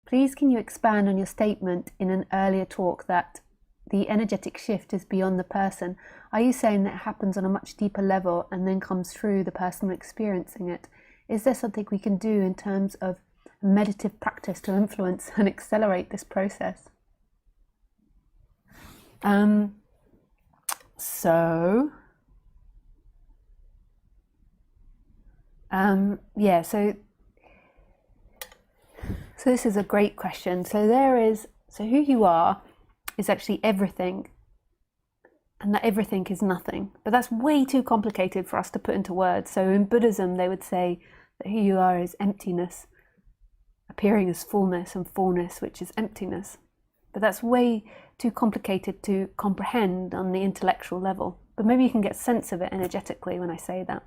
Please can you expand on your statement in an earlier talk that the energetic shift is beyond the person? Are you saying that it happens on a much deeper level and then comes through the person experiencing it? Is there something we can do in terms of meditative practice to influence and accelerate this process? Yeah, so this is a great question. So who you are is actually everything, and that everything is nothing. But that's way too complicated for us to put into words. So in Buddhism, they would say that who you are is emptiness, appearing as fullness, and fullness, which is emptiness. But that's way too complicated to comprehend on the intellectual level. But maybe you can get sense of it energetically when I say that.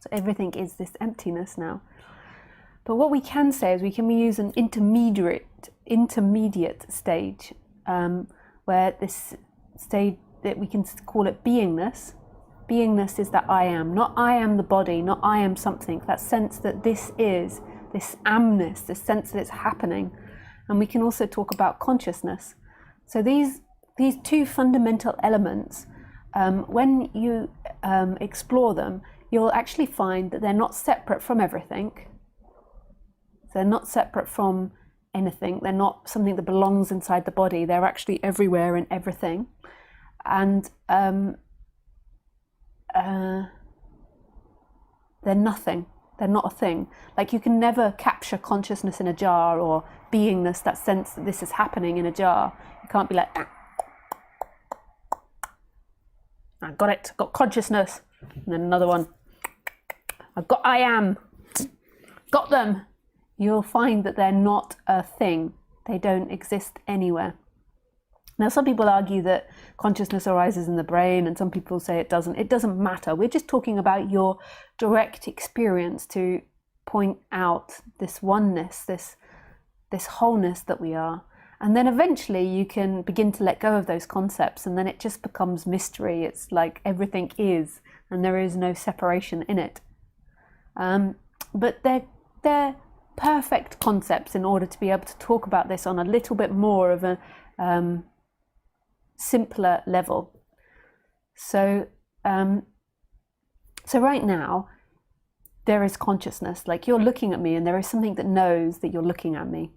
So everything is this emptiness now. But what we can say is we can use an intermediate stage, where this stage, that we can call it beingness. Beingness is that I am, not I am the body, not I am something, that sense that this is, this amness, this sense that it's happening. And we can also talk about consciousness. So these two fundamental elements, when you explore them, you'll actually find that they're not separate from everything. They're not separate from anything. They're not something that belongs inside the body. They're actually everywhere and everything. And they're nothing. They're not a thing. Like you can never capture consciousness in a jar, or beingness, that sense that this is happening in a jar. You can't be like, I got it, got consciousness. And then another one, I am, got them. You'll find that they're not a thing. They don't exist anywhere. Now, some people argue that consciousness arises in the brain, and some people say it doesn't. It doesn't matter. We're just talking about your direct experience to point out this oneness, this wholeness that we are. And then eventually you can begin to let go of those concepts, and then it just becomes mystery. It's like everything is, and there is no separation in it. But they're perfect concepts in order to be able to talk about this on a little bit more of a simpler level. So right now there is consciousness, like you're looking at me and there is something that knows that you're looking at me,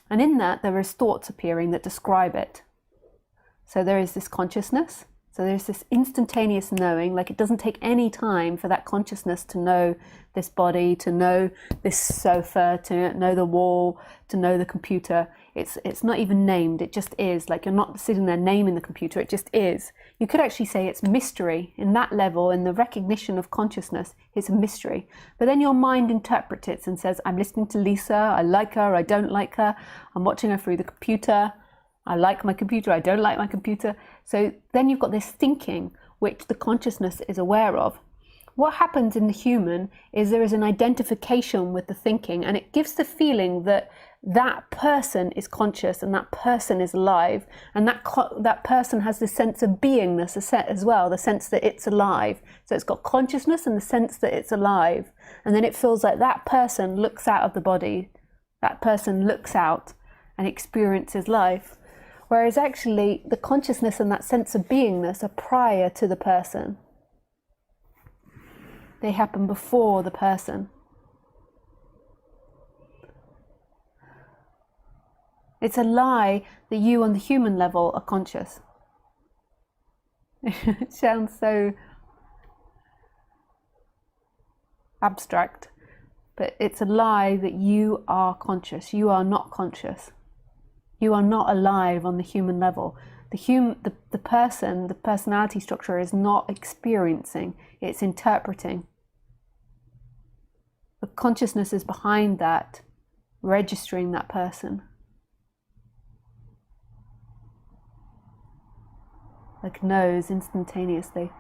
and in that there is thoughts appearing that describe it. So there is this consciousness, so there's this instantaneous knowing, like it doesn't take any time for that consciousness to know this body, to know this sofa, to know the wall, to know the computer. It's not even named, it just is. Like you're not sitting there naming the computer, it just is. You could actually say it's mystery. In that level, in the recognition of consciousness, it's a mystery. But then your mind interprets it and says, I'm listening to Lisa, I like her, I don't like her, I'm watching her through the computer, I like my computer, I don't like my computer. So then you've got this thinking, which the consciousness is aware of. What happens in the human is there is an identification with the thinking, and it gives the feeling that that person is conscious and that person is alive, and that person has this sense of beingness as well, the sense that it's alive. So it's got consciousness and the sense that it's alive, and then it feels like that person looks out of the body, that person looks out and experiences life. Whereas actually the consciousness and that sense of beingness are prior to the person. They happen before the person. It's a lie that you on the human level are conscious. It sounds so abstract, but it's a lie that you are conscious. You are not conscious. You are not alive on the human level. The person, the personality structure is not experiencing, it's interpreting. The consciousness is behind that, registering that person. Like knows instantaneously.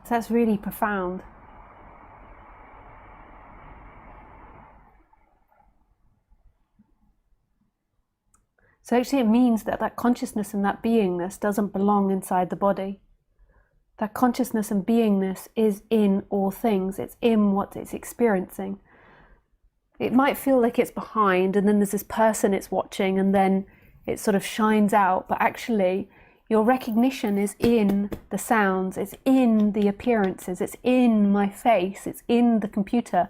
So that's really profound. So actually it means that that consciousness and that beingness doesn't belong inside the body. That consciousness and beingness is in all things. It's in what it's experiencing. It might feel like it's behind, and then there's this person it's watching, and then it sort of shines out, but actually your recognition is in the sounds, it's in the appearances, it's in my face, it's in the computer.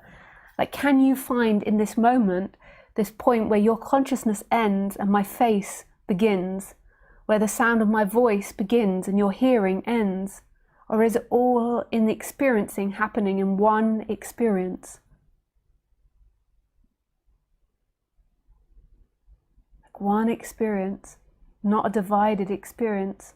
Like, can you find in this moment this point where your consciousness ends and my face begins, where the sound of my voice begins and your hearing ends? Or is it all in the experiencing happening in one experience? Like one experience, not a divided experience.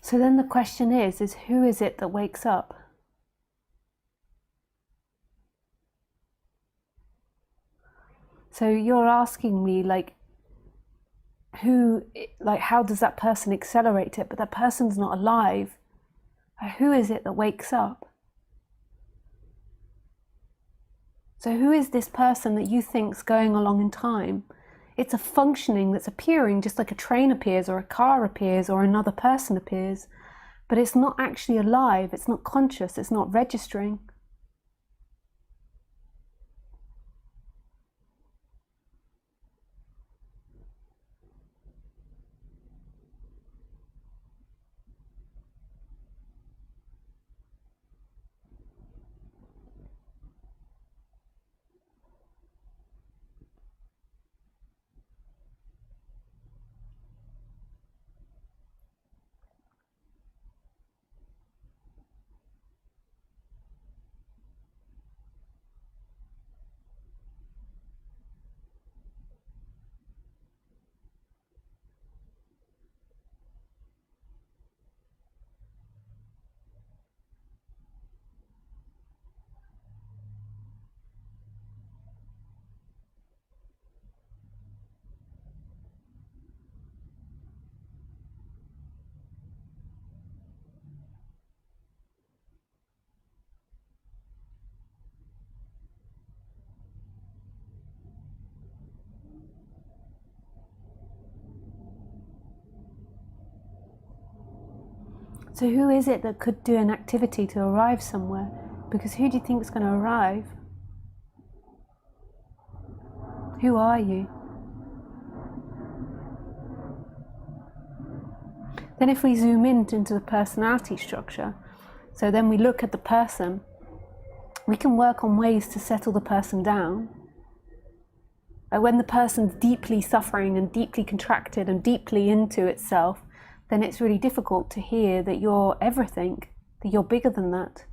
So then the question is who is it that wakes up? So you're asking me, like, how does that person accelerate it? But that person's not alive. Who is it that wakes up? So who is this person that you think's going along in time? It's a functioning that's appearing just like a train appears or a car appears or another person appears, but it's not actually alive, it's not conscious, it's not registering. So who is it that could do an activity to arrive somewhere? Because who do you think is going to arrive? Who are you? Then if we zoom in into the personality structure, so then we look at the person, we can work on ways to settle the person down. When the person's deeply suffering and deeply contracted and deeply into itself, then it's really difficult to hear that you're everything, that you're bigger than that.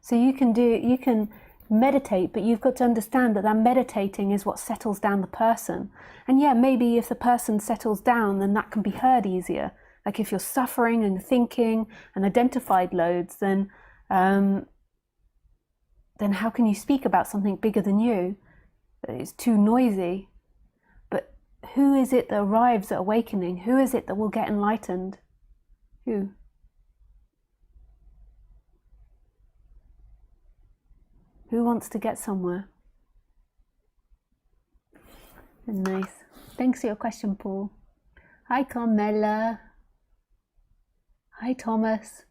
So you can meditate, but you've got to understand that that meditating is what settles down the person. And yeah, maybe if the person settles down, then that can be heard easier. Like if you're suffering and thinking and identified loads, then how can you speak about something bigger than you? It's too noisy. But who is it that arrives at awakening? Who is it that will get enlightened? Who? Who wants to get somewhere? Nice. Thanks for your question, Paul. Hi, Carmela. Hi, Thomas.